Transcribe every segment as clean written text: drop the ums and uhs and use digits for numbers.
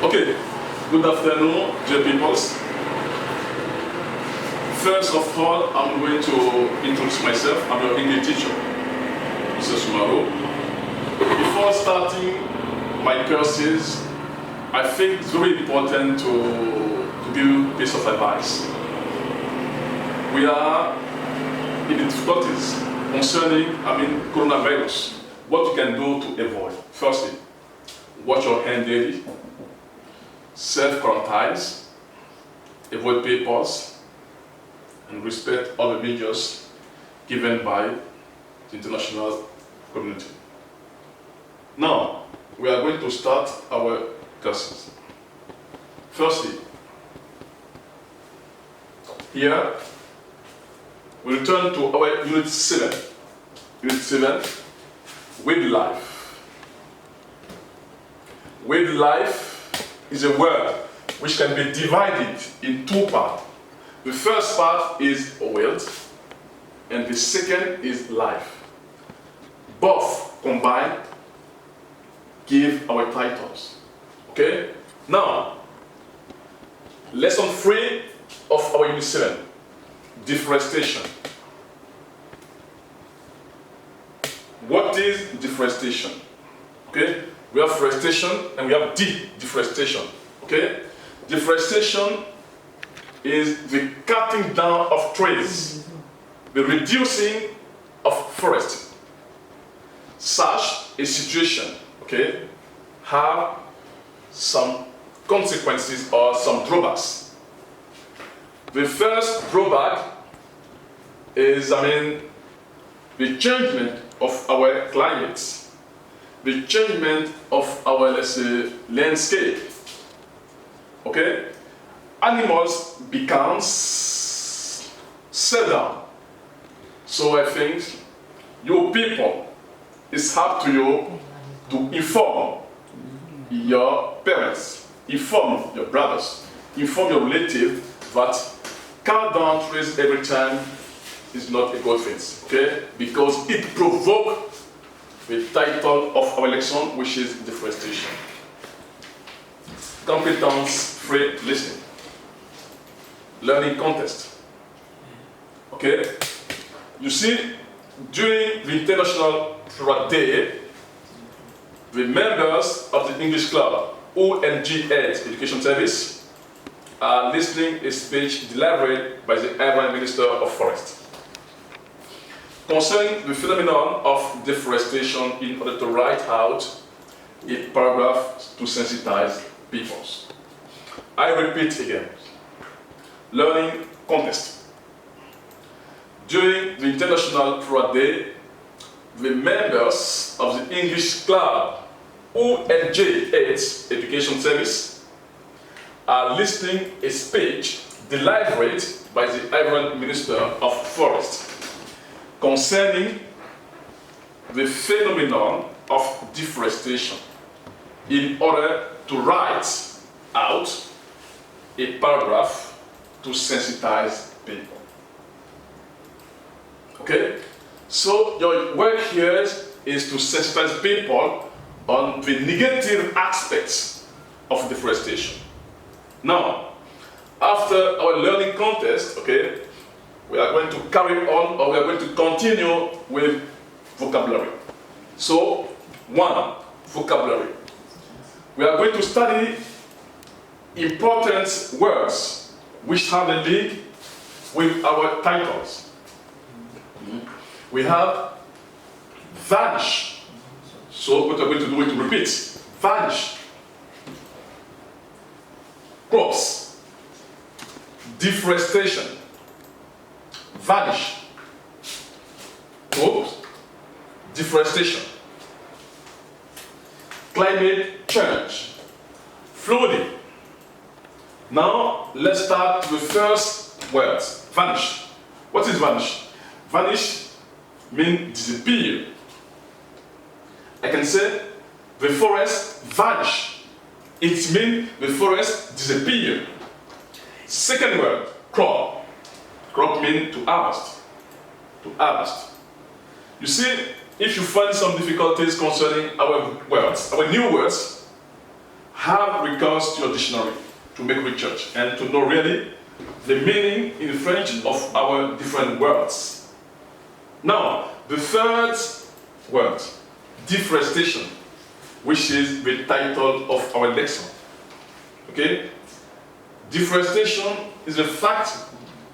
Okay, good afternoon, dear peoples. First of all, I'm going to introduce myself. I'm your English teacher, Mr. Sumaro. Before starting my courses, I think it's very important to give you a piece of advice. We are in difficulties concerning, coronavirus. What you can do to avoid. Firstly, wash your hands daily, self-quarantine, avoid papers, and respect all the measures given by the international community. Now, we are going to start our classes. Firstly, here, we return to our Unit 7. Unit 7, Wildfile. Wildlife is a word which can be divided in two parts. The first part is wild, and the second is life. Both combined give our titles. Okay? Now, lesson 3 of our Unit 7, deforestation. What is deforestation? Okay? We have forestation and we have deforestation. Okay? Deforestation is the cutting down of trees, the reducing of forest. Such a situation, okay, have some consequences or some drawbacks. The first drawback is, the changement of our climate, the changement of our, let's say, landscape. Okay? Animals become settled. So I think you people, it's up to you to inform your parents, inform your brothers, inform your relatives that cut down trees every time is not a good thing, okay? Because it provokes the title of our lesson, which is deforestation. Competence free listening. Learning contest. Okay? You see, during the International Truck Day, the members of the English Club, Aide Education Service, are listening a speech delivered by the Irish Minister of Forest concerning the phenomenon of deforestation in order to write out a paragraph to sensitize peoples. I repeat again. Learning contest. During the International Truck Day, the members of the English Club, Aide Education Service, are listening a speech delivered by the Irish Minister of Forest concerning the phenomenon of deforestation in order to write out a paragraph to sensitize people. Okay? So your work here is to sensitize people on the negative aspects of deforestation. Now, after our learning contest, okay, we are going to carry on, or we are going to continue with vocabulary. So, 1, vocabulary. We are going to study important words which have a link with our titles. We have vanish. So what we're going to do is to repeat. Vanish. Crops. Deforestation. Vanish. Crops. Deforestation. Climate change. Flooding. Now, let's start with the first word, vanish. What is vanish? Vanish means disappear. I can say the forest vanish. It means the forest disappear. Second word, crop. Crop means to harvest. To harvest. You see, if you find some difficulties concerning our words, our new words, have recourse to your dictionary to make research and to know really the meaning in French of our different words. Now, the third word, deforestation, which is the title of our lesson. Okay? Deforestation is the fact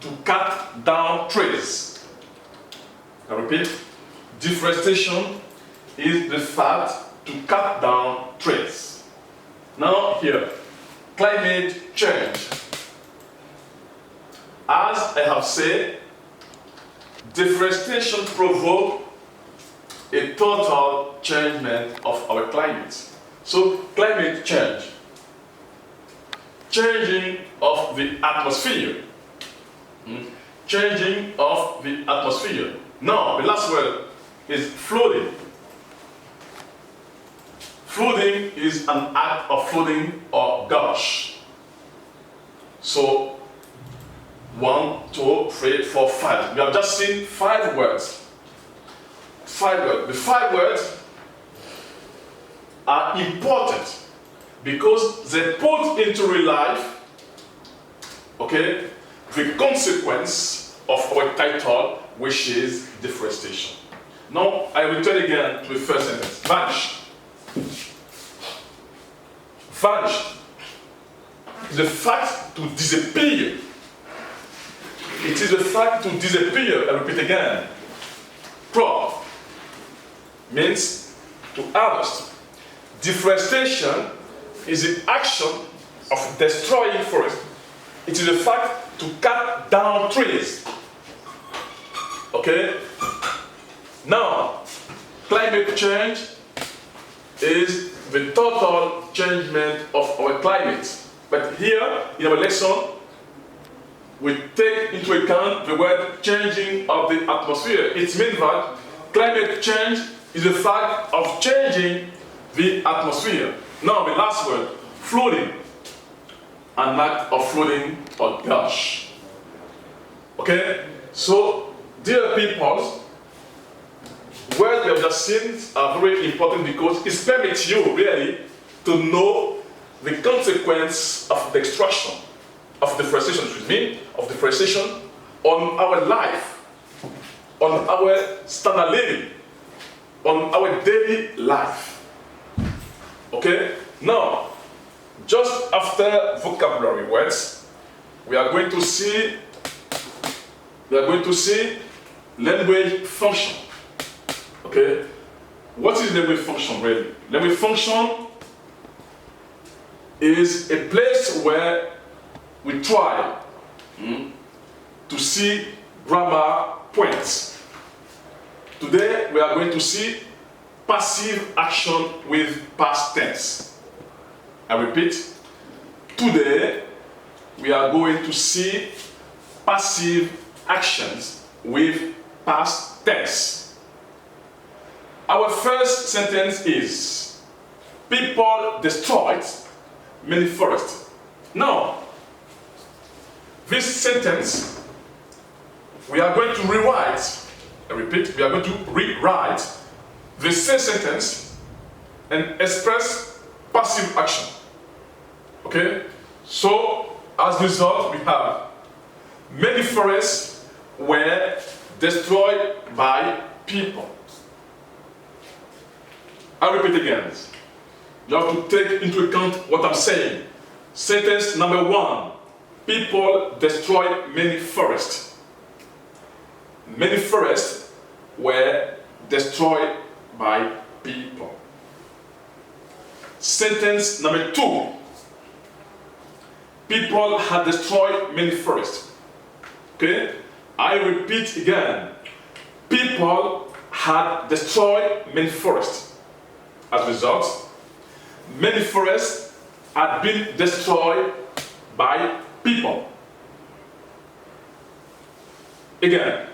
to cut down trees. I repeat, deforestation is the fact to cut down trees. Now here, climate change. As I have said, deforestation provokes a total changement of our climate. So climate change, changing of the atmosphere. Changing of the atmosphere. Now, the last word is flooding. Flooding is an act of flooding or gush. So, 1, 2, 3, 4, 5. We have just seen 5 words. 5 words. The 5 words are important because they put into real life, okay, the consequence of our title, which is deforestation. Now, I return again to the first sentence. Vanish. Vanish is the fact to disappear. It is the fact to disappear. I repeat again. Crop means to harvest. Deforestation is the action of destroying forest. It is the fact to cut down trees. Okay? Now, climate change is the total changement of our climate. But here, in our lesson, we take into account the word changing of the atmosphere. It means that climate change is the fact of changing the atmosphere. Now, the last word, flooding. An act of flooding or gush. Okay? So, dear people, words we have just seen are very important because it permits you really to know the consequence of the extraction, of deforestation, of deforestation on our life, on our standard living, on our daily life. Okay? Now, just after vocabulary words, we are going to see language function. Okay? What is language function really? Language function is a place where we try to see grammar points. Today we are going to see passive action with past tense. I repeat, today we are going to see passive actions with past tense. Our first sentence is, people destroyed many forests. Now, this sentence, we are going to rewrite, I repeat, we are going to rewrite the same sentence and express passive action. Okay? So, as a result, we have many forests were destroyed by people. I repeat again. You have to take into account what I'm saying. Sentence number 1. People destroyed many forests. Many forests were destroyed by people. Sentence number 2. People had destroyed many forests. Okay? I repeat again. People had destroyed many forests. As a result, many forests had been destroyed by people. Again,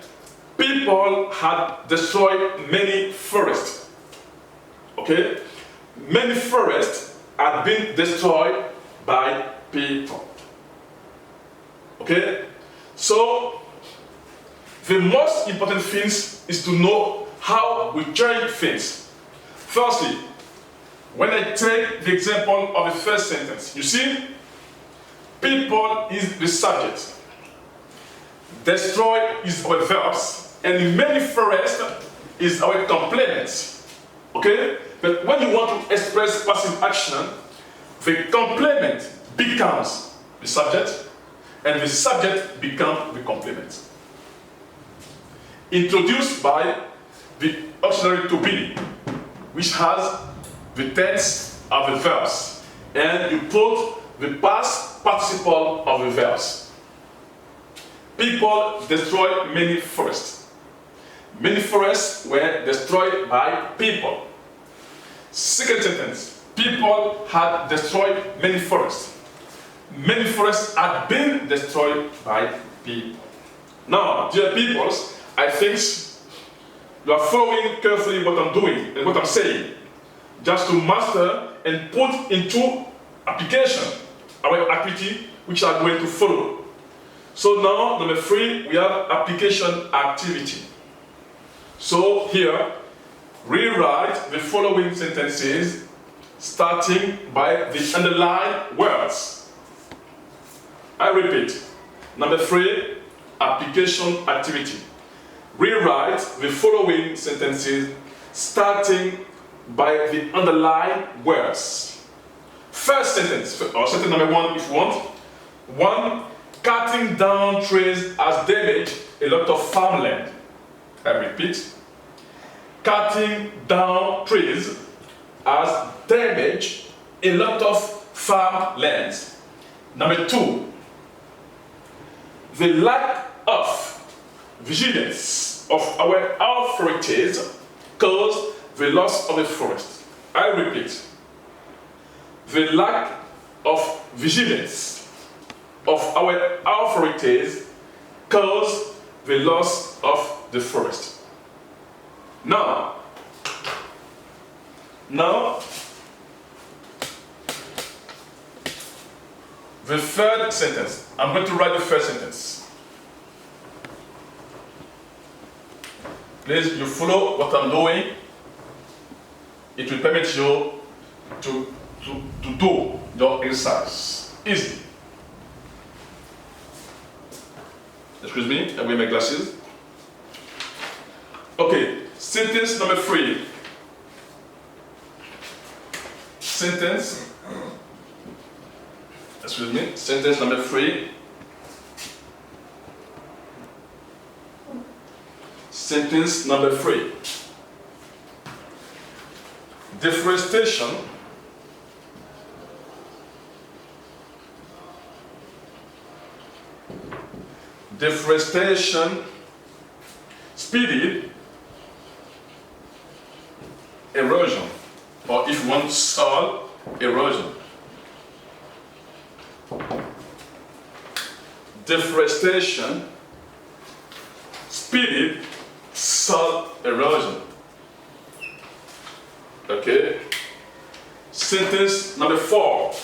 people had destroyed many forests. Okay? Many forests had been destroyed by people. Okay? So, the most important thing is to know how we change things. Firstly, When I take the example of the first sentence, you see, people is the subject, destroy is our verbs, and many forest is our complement. Okay? But when you want to express passive action, the complement becomes the subject, and the subject becomes the complement. Introduced by the auxiliary to be, which has the tense of the verbs, and you put the past participle of the verbs. People destroy many forests. Many forests were destroyed by people. Second sentence, people had destroyed many forests. Many forests had been destroyed by people. Now, dear peoples, I think you are following carefully what I'm doing and what I'm saying, just to master and put into application our activity which are going to follow. So now, number 3, we have application activity. So here, rewrite the following sentences starting by the underlined words. I repeat, number 3, application activity. Rewrite the following sentences starting by the underlined words. First sentence, or sentence number 1 if you want. 1, cutting down trees has damaged a lot of farmland. I repeat, cutting down trees has damaged a lot of farmlands. Number 2, the lack of vigilance of our authorities caused the loss of the forest. I repeat, the lack of vigilance of our authorities caused the loss of the forest. Now, the third sentence. I'm going to write the first sentence. Please, you follow what I'm doing. It will permit you to do your exercise easily. Excuse me, I wear my glasses. Okay, sentence number 3. Sentence number 3. Sentence number 3. Deforestation speeded erosion, or if you want, soil erosion. Deforestation speeded soil erosion. Okay. Sentence number 4.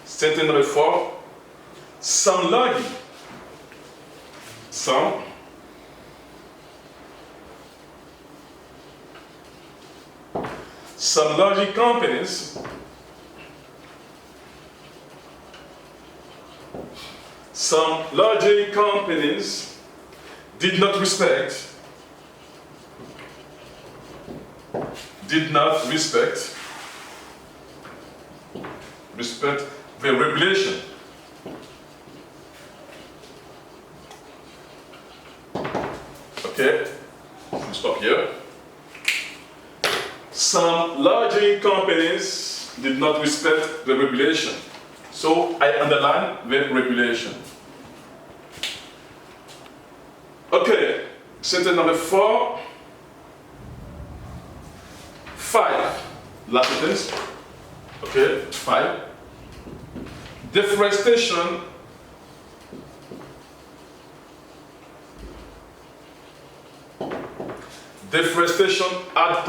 Sentence number 4. Some logging companies did not respect the regulation. Okay, we'll stop here. Some lodging companies did not respect the regulation. So I underline the regulation. Okay, sentence number 4. 5. Last sentence. Okay, 5. Deforestation had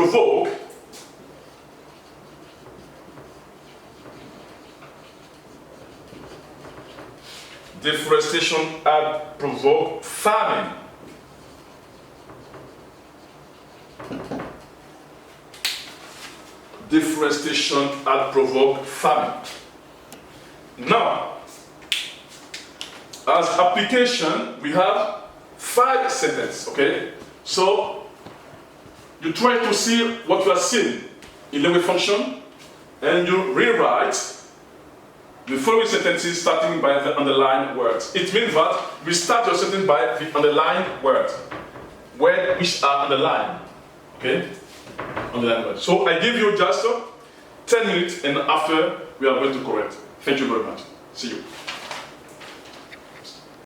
provoked famine. deforestation had provoked famine. Now, as application, we have 5 sentences, okay? So, you try to see what you are seeing in language function, and you rewrite the following sentences starting by the underlined words. It means that we start your sentence by the underlined words which are underlined, okay? Underlined words. So I give you just 10 minutes, and after we are going to correct. Thank you very much. See you.